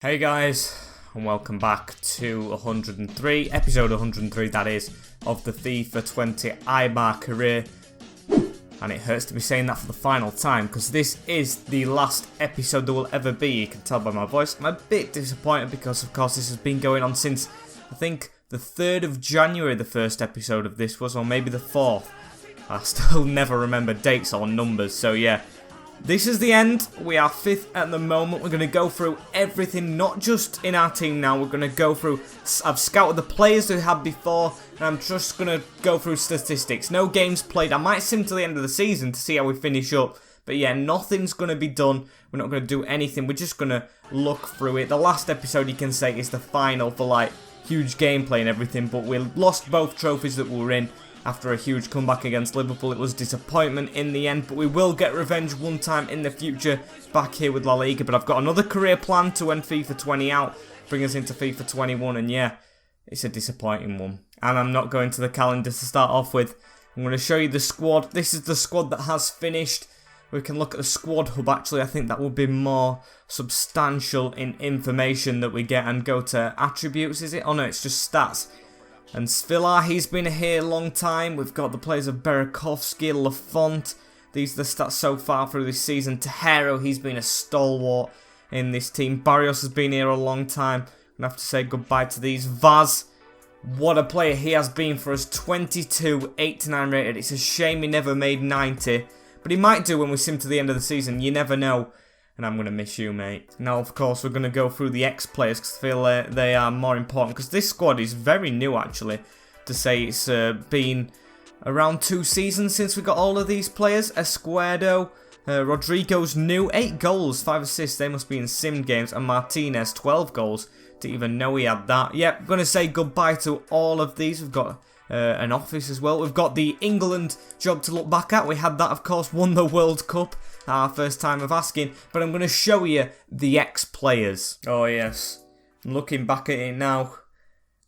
Hey guys, and welcome back to 103, episode 103 that is, of the FIFA 20 Eibar career. And it hurts to be saying that for the final time, because this is the last episode there will ever be. You can tell by my voice. I'm a bit disappointed because, of course, this has been going on since, I think, the 3rd of January the first episode of this was, or maybe the 4th. I still never remember dates or numbers, so yeah. This is the end. We are 5th at the moment. We're going to go through everything, not just in our team now. We're going to go through, I've scouted the players we had before, and I'm just going to go through statistics. No games played. I might sim to the end of the season to see how we finish up. But yeah, nothing's going to be done. We're not going to do anything. We're just going to look through it. The last episode, you can say, is the final for like huge gameplay and everything. But we lost both trophies that we were in. After a huge comeback against Liverpool, it was disappointment in the end, but we will get revenge one time in the future back here with La Liga. But I've got another career plan to end FIFA 20 out, bring us into FIFA 21, and yeah, it's a disappointing one. And I'm not going to the calendar to start off with. I'm going to show you the squad. This is the squad that has finished. We can look at the squad hub actually. I think that will be more substantial in information that we get, and go to attributes, is it? Oh no, it's just stats. And Svilar, he's been here a long time. We've got the players of Berakovsky, Lafont. These are the stats so far through this season. Tejero, he's been a stalwart in this team. Barrios has been here a long time. I'm going to have to say goodbye to these. Vaz, what a player he has been for us. 22, 89 rated. It's a shame he never made 90. But he might do when we sim to the end of the season. You never know. And I'm going to miss you, mate. Now, of course, we're going to go through the ex-players because I feel they are more important. Because this squad is very new, actually, to say it's been around 2 seasons since we got all of these players. Escuero, Rodrigo's new, 8 goals, 5 assists. They must be in sim games. And Martinez, 12 goals. Didn't even know he had that. Yep, going to say goodbye to all of these. We've got an office as well. We've got the England job to look back at. We had that, of course, won the World Cup. Our first time of asking, but I'm going to show you the ex-players. Oh yes, I'm looking back at it now.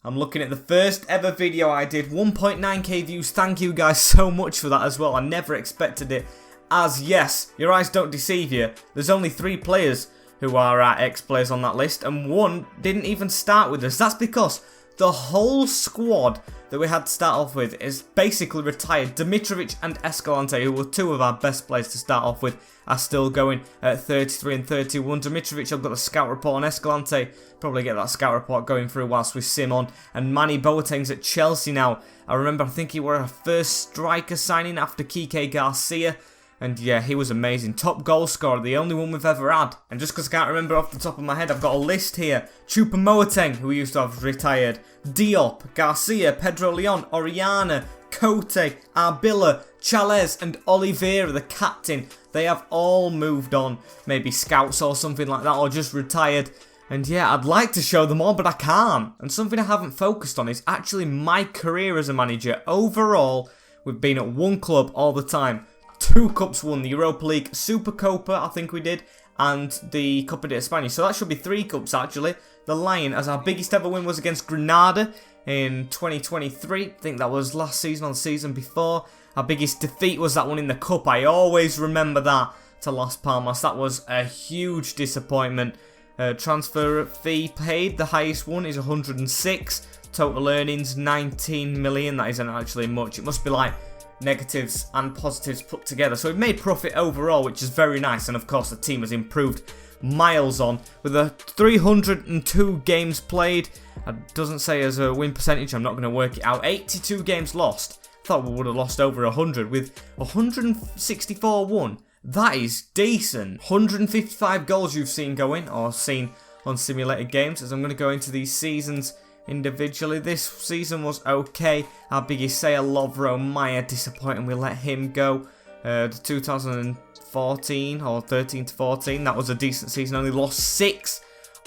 I'm looking at the first ever video I did, 1.9k views. Thank you guys so much for that as well. I never expected it. As yes, your eyes don't deceive you. There's only 3 players who are our ex-players on that list, and 1 didn't even start with us. That's because the whole squad that we had to start off with is basically retired. Dimitrovic and Escalante, who were 2 of our best players to start off with, are still going at 33 and 31. Dimitrovic, I've got the scout report on. Escalante, probably get that scout report going through whilst we sim on. And Manny Boateng's at Chelsea now. I remember, I think he were our first striker signing after Kike Garcia. And yeah, he was amazing. Top goal scorer, the only one we've ever had. And just because I can't remember off the top of my head, I've got a list here. Choupo-Moting, who we used to have retired. Diop, Garcia, Pedro Leon, Oriana, Cote, Arbilla, Chalez, and Oliveira, the captain. They have all moved on. Maybe scouts or something like that, or just retired. And yeah, I'd like to show them all, but I can't. And something I haven't focused on is actually my career as a manager. Overall, we've been at 1 club all the time. 2 cups won, the Europa League, Supercopa, I think we did, and the Copa de España. So that should be 3 cups, actually. The Lion, as our biggest ever win was against Granada in 2023. I think that was last season or the season before. Our biggest defeat was that one in the Cup. I always remember that, to Las Palmas. That was a huge disappointment. Transfer fee paid, the highest one is 106. Total earnings, 19 million. That isn't actually much. It must be like negatives and positives put together. So we've made profit overall, which is very nice. And of course, the team has improved miles on with a 302 games played. It doesn't say as a win percentage. I'm not going to work it out. 82 games lost. Thought we would have lost over 100 with 164 won. That is decent. 155 goals you've seen going or seen on simulated games. As I'm going to go into these seasons individually. This season was okay. Our biggest sale, Lovro Maya, disappointing. We let him go. The 2014 or 13 to 14, that was a decent season. Only lost 6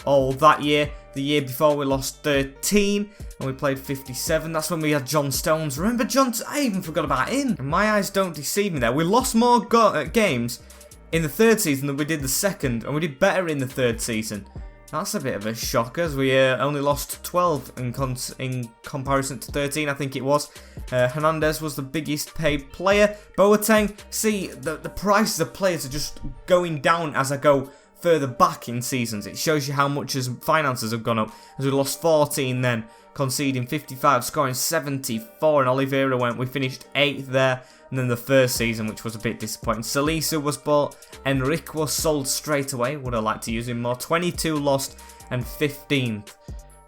all that year. The year before we lost 13 and we played 57. That's when we had John Stones. Remember John? I even forgot about him. And my eyes don't deceive me there. We lost more games in the 3rd season than we did the 2nd, and we did better in the 3rd season. That's a bit of a shocker, as we only lost 12 in comparison to 13, I think it was. Hernandez was the biggest paid player. Boateng, see, the prices of players are just going down as I go further back in seasons. It shows you how much as finances have gone up. As we lost 14 then, conceding 55, scoring 74, and Oliveira we finished 8th there. And then the first season, which was a bit disappointing. Salisa was bought, Enrique was sold straight away. Would have liked to use him more. 22 lost and 15th.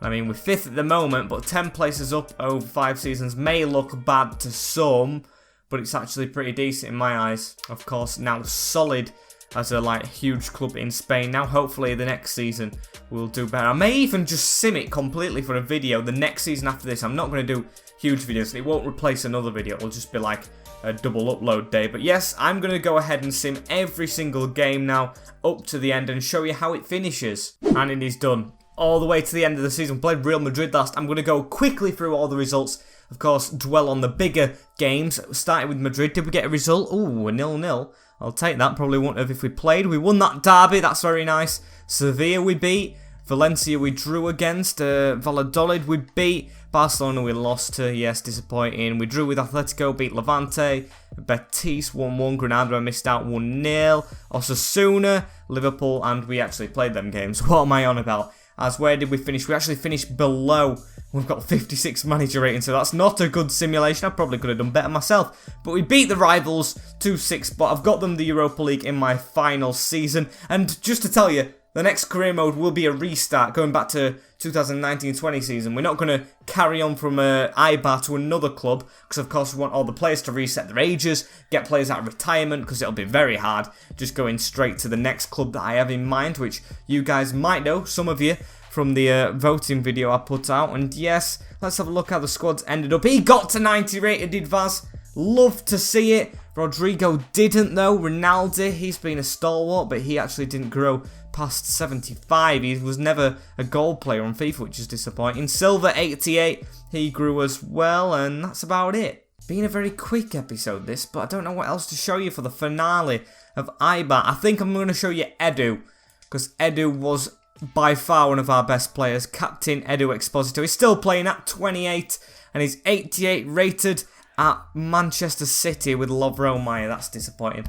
I mean, we're 5th at the moment, but 10 places up over 5 seasons may look bad to some, but it's actually pretty decent in my eyes. Of course, now solid as a huge club in Spain. Now hopefully the next season we'll do better. I may even just sim it completely for a video the next season after this. I'm not going to do huge videos. It won't replace another video. It'll just be like a double upload day. But yes, I'm going to go ahead and sim every single game now up to the end and show you how it finishes. And it is done. All the way to the end of the season. Played Real Madrid last. I'm going to go quickly through all the results. Of course, dwell on the bigger games. Starting with Madrid. Did we get a result? Ooh, a 0-0. I'll take that. Probably wouldn't have if we played. We won that derby. That's very nice. Sevilla we beat. Valencia we drew against. Valladolid we beat. Barcelona we lost to. Yes, disappointing. We drew with Atletico. Beat Levante. Betis 1-1. Granada I missed out 1-0. Osasuna, Liverpool, and we actually played them games. What am I on about? As where did we finish? We actually finished below. We've got 56 manager rating, so that's not a good simulation. I probably could have done better myself. But we beat the rivals 2-6, but I've got them the Europa League in my final season. And just to tell you, the next career mode will be a restart, going back to 2019-20 season. We're not going to carry on from Eibar to another club, because of course we want all the players to reset their ages, get players out of retirement, because it'll be very hard just going straight to the next club that I have in mind, which you guys might know, some of you, from the voting video I put out. And yes, let's have a look how the squad's ended up. He got to 90 rated, did Vaz. Love to see it. Rodrigo didn't though. Ronaldo, he's been a stalwart, but he actually didn't grow past 75. He was never a goal player on FIFA, which is disappointing. Silva 88, he grew as well, and that's about it. Been a very quick episode this, but I don't know what else to show you for the finale of Eibar. I think I'm going to show you Edu, because Edu was by far one of our best players. Captain Edu Exposito. He's still playing at 28, and he's 88 rated at Manchester City with Lovro Meyer. That's disappointing.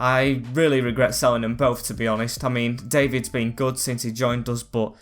I really regret selling them both, to be honest. I mean, David's been good since he joined us, but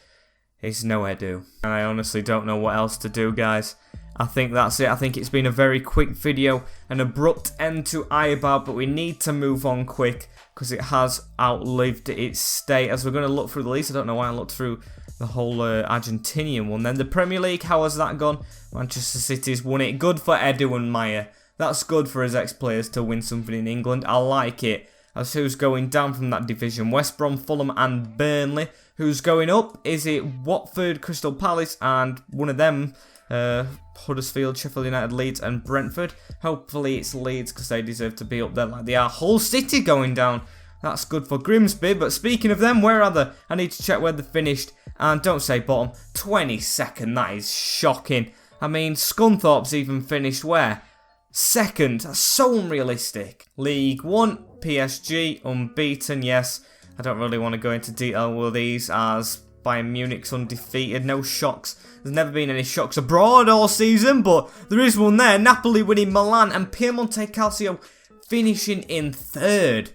he's no Edu. And I honestly don't know what else to do, guys. I think that's it. I think it's been a very quick video, an abrupt end to Eibar, but we need to move on quick because it has outlived its stay. As we're going to look through the list, I don't know why I looked through the whole Argentinian one. Then the Premier League, how has that gone? Manchester City's won it. Good for Edu and Meyer. That's good for his ex-players to win something in England. I like it. As who's going down from that division? West Brom, Fulham and Burnley. Who's going up? Is it Watford, Crystal Palace and one of them, Huddersfield, Sheffield United, Leeds and Brentford? Hopefully it's Leeds because they deserve to be up there like they are. Hull City going down. That's good for Grimsby, but speaking of them, where are they? I need to check where they finished. And don't say bottom. 22nd, that is shocking. I mean, Scunthorpe's even finished where? Second. That's so unrealistic. League 1, PSG, unbeaten, yes. I don't really want to go into detail with these as Bayern Munich's undefeated. No shocks. There's never been any shocks abroad all season, but there is one there. Napoli winning Milan and Piemonte Calcio finishing in 3rd.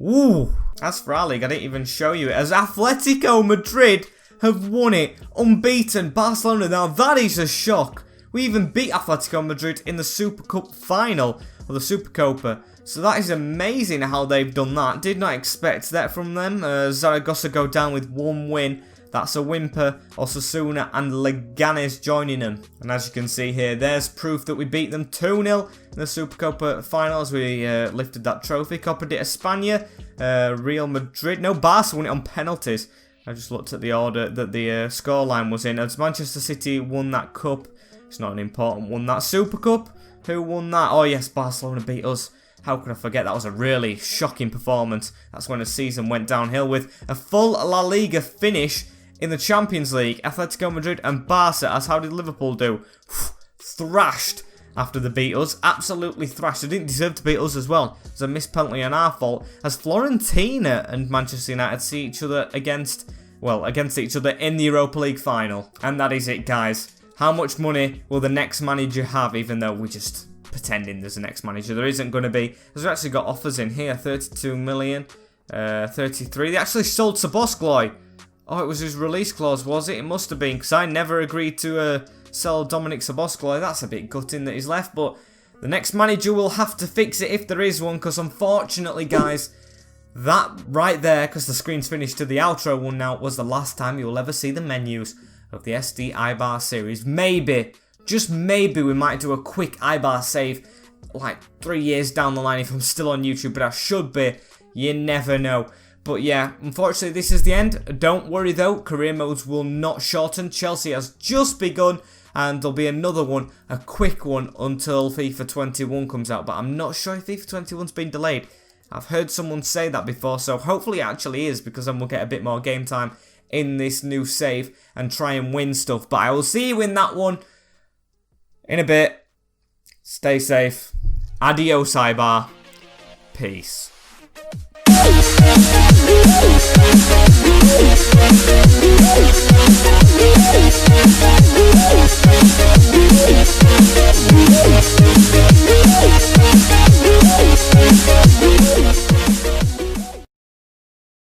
Ooh. As for our league, I didn't even show you it. As Atletico Madrid have won it. Unbeaten. Barcelona, now that is a shock. We even beat Atletico Madrid in the Super Cup final, or the Supercopa. So that is amazing how they've done that. Did not expect that from them. Zaragoza go down with 1 win. That's a whimper. Osasuna and Leganes joining them. And as you can see here, there's proof that we beat them 2-0 in the Supercopa final as we lifted that trophy. Copa de España, Real Madrid. No, Barca won it on penalties. I just looked at the order that the scoreline was in. As Manchester City won that cup. It's not an important one. That Super Cup. Who won that? Oh yes, Barcelona beat us. How could I forget? That was a really shocking performance. That's when the season went downhill with a full La Liga finish in the Champions League. Atletico Madrid and Barca. As how did Liverpool do? Thrashed after they beat us. Absolutely thrashed. They didn't deserve to beat us as well. It was a missed penalty on our fault. As Fiorentina and Manchester United see each other against each other in the Europa League final. And that is it, guys. How much money will the next manager have, even though we're just pretending there's a next manager? There isn't going to be. There's actually got offers in here, 32 million. 33. They actually sold Szoboszlai. Oh, it was his release clause, was it? It must have been, because I never agreed to sell Dominik Szoboszlai. That's a bit gutting that he's left, but the next manager will have to fix it if there is one, because unfortunately, guys, that right there, because the screen's finished to the outro one now, was the last time you'll ever see the menus of the SD Eibar series. Maybe, just maybe, we might do a quick Eibar save like 3 years down the line if I'm still on YouTube, but I should be. You never know. But yeah, unfortunately, this is the end. Don't worry though, career modes will not shorten. Chelsea has just begun, and there'll be another one, a quick one, until FIFA 21 comes out. But I'm not sure if FIFA 21's been delayed. I've heard someone say that before, so hopefully it actually is, because then we'll get a bit more game time in this new save and try and win stuff. But I will see you in that one in a bit. Stay safe. Adiós, Eibar. Peace.